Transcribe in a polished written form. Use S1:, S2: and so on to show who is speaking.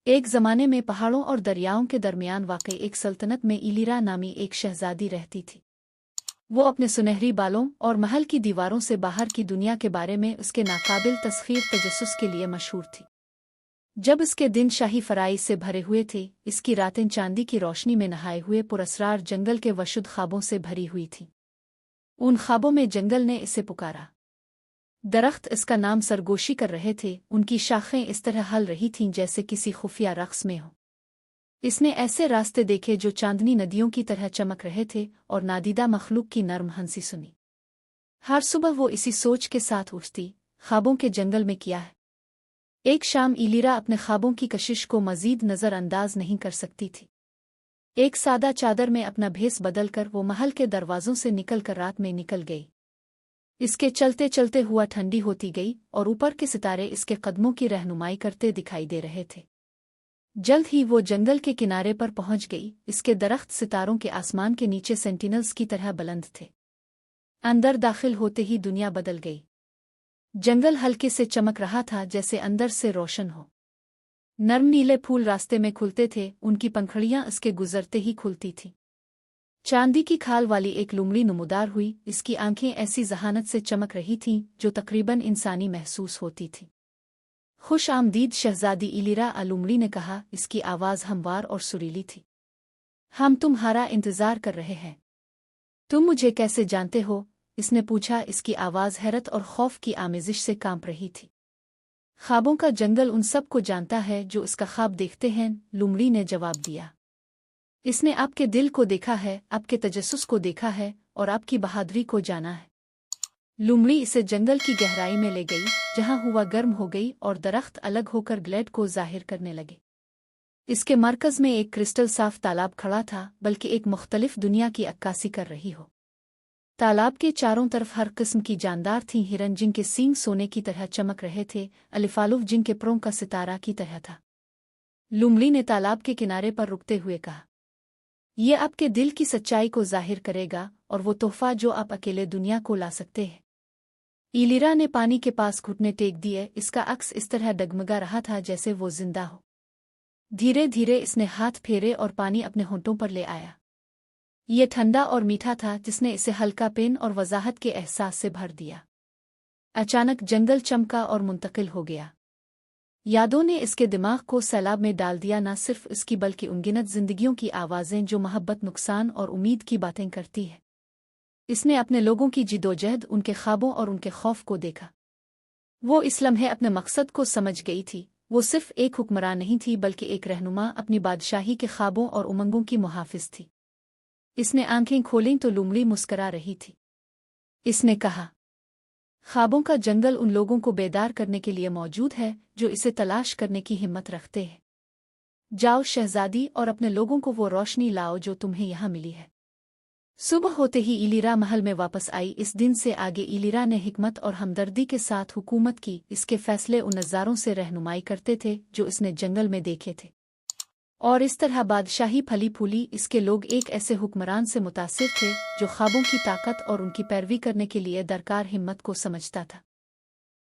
S1: एक ज़माने में पहाड़ों और दरियाओं के दरमियान वाकई एक सल्तनत में इलीरा नामी एक शहजादी रहती थी। वो अपने सुनहरी बालों और महल की दीवारों से बाहर की दुनिया के बारे में उसके नाकाबिल तस्खीर तजस्सुस के लिए मशहूर थी। जब इसके दिन शाही फराइज से भरे हुए थे, इसकी रातें चांदी की रोशनी में नहाए हुए पुरस्रार जंगल के वशुद ख्वाबों से भरी हुई थीं। उन ख्वाबों में जंगल ने इसे पुकारा। दरख्त इसका नाम सरगोशी कर रहे थे, उनकी शाखें इस तरह हल रही थीं जैसे किसी खुफिया रक़्स में हो। इसने ऐसे रास्ते देखे जो चांदनी नदियों की तरह चमक रहे थे और नादीदा मखलूक की नर्म हंसी सुनी। हर सुबह वो इसी सोच के साथ उठती, ख्वाबों के जंगल में क्या है। एक शाम इलीरा अपने ख्वाबों की कशिश को मजीद नज़रअंदाज नहीं कर सकती थी। एक सादा चादर में अपना भेस बदलकर वो महल के दरवाज़ों से निकलकर रात में निकल गई। इसके चलते चलते हुआ ठंडी होती गई और ऊपर के सितारे इसके कदमों की रहनुमाई करते दिखाई दे रहे थे। जल्द ही वो जंगल के किनारे पर पहुंच गई। इसके दरख्त सितारों के आसमान के नीचे सेंटिनल्स की तरह बुलंद थे। अंदर दाखिल होते ही दुनिया बदल गई। जंगल हल्के से चमक रहा था जैसे अंदर से रोशन हो। नर्म नीले फूल रास्ते में खुलते थे, उनकी पंखुड़ियां इसके गुजरते ही खुलती थीं। चांदी की खाल वाली एक लुमड़ी नमूदार हुई, इसकी आंखें ऐसी जहानत से चमक रही थीं जो तकरीबन इंसानी महसूस होती थी। खुश आमदीद शहजादी इलीरा अलुमड़ी ने कहा, इसकी आवाज़ हमवार और सुरीली थी। हम तुम्हारा इंतज़ार कर रहे हैं। तुम मुझे कैसे जानते हो? इसने पूछा। इसकी आवाज़ हैरत और खौफ की आमेजिश से कांप रही थी। ख्वाबों का जंगल उन सब को जानता है जो इसका ख्वाब देखते हैं, लुमड़ी ने जवाब दिया। इसने आपके दिल को देखा है, आपके तजस्सुस को देखा है और आपकी बहादुरी को जाना है। लुमड़ी इसे जंगल की गहराई में ले गई, जहां हवा गर्म हो गई और दरख्त अलग होकर ग्लेड को जाहिर करने लगे। इसके मरकज में एक क्रिस्टल साफ तालाब खड़ा था, बल्कि एक मुख्तलिफ दुनिया की अक्कासी कर रही हो। तालाब के चारों तरफ हर किस्म की जानदार थीं। हिरन जिनके सींग सोने की तरह चमक रहे थे, अलिफालुफ जिनके प्रों का सितारा की तरह था। लुमड़ी ने तालाब के किनारे पर रुकते हुए कहा, ये आपके दिल की सच्चाई को जाहिर करेगा और वो तोहफा जो आप अकेले दुनिया को ला सकते हैं। इलीरा ने पानी के पास घुटने टेक दिए। इसका अक्स इस तरह डगमगा रहा था जैसे वो जिंदा हो। धीरे धीरे इसने हाथ फेरे और पानी अपने होंठों पर ले आया। ये ठंडा और मीठा था, जिसने इसे हल्का पेन और वजाहत के एहसास से भर दिया। अचानक जंगल चमका और मुंतकिल हो गया। यादों ने इसके दिमाग को सैलाब में डाल दिया, न सिर्फ इसकी बल्कि अनगिनत जिंदगियों की आवाज़ें जो मोहब्बत, नुकसान और उम्मीद की बातें करती है। इसने अपने लोगों की जिदोजहद, उनके ख्वाबों और उनके खौफ को देखा। वो इस लम्हे अपने मकसद को समझ गई थी। वो सिर्फ एक हुक्मरान नहीं थी, बल्कि एक रहनुमा, अपनी बादशाही के ख्वाबों और उमंगों की मुहाफिज थी। इसने आंखें खोलीं तो लुमड़ी मुस्करा रही थी। इसने कहा, ख्वाबों का जंगल उन लोगों को बेदार करने के लिए मौजूद है जो इसे तलाश करने की हिम्मत रखते हैं। जाओ शहजादी, और अपने लोगों को वो रोशनी लाओ जो तुम्हें यहाँ मिली है। सुबह होते ही इलीरा महल में वापस आई। इस दिन से आगे इलीरा ने हिकमत और हमदर्दी के साथ हुकूमत की। इसके फैसले उन नज़ारों से रहनुमाई करते थे जो इसने जंगल में देखे थे, और इस तरह बादशाही फली फूली। इसके लोग एक ऐसे हुक्मरान से मुतासिर थे जो ख्वाबों की ताकत और उनकी पैरवी करने के लिए दरकार हिम्मत को समझता था।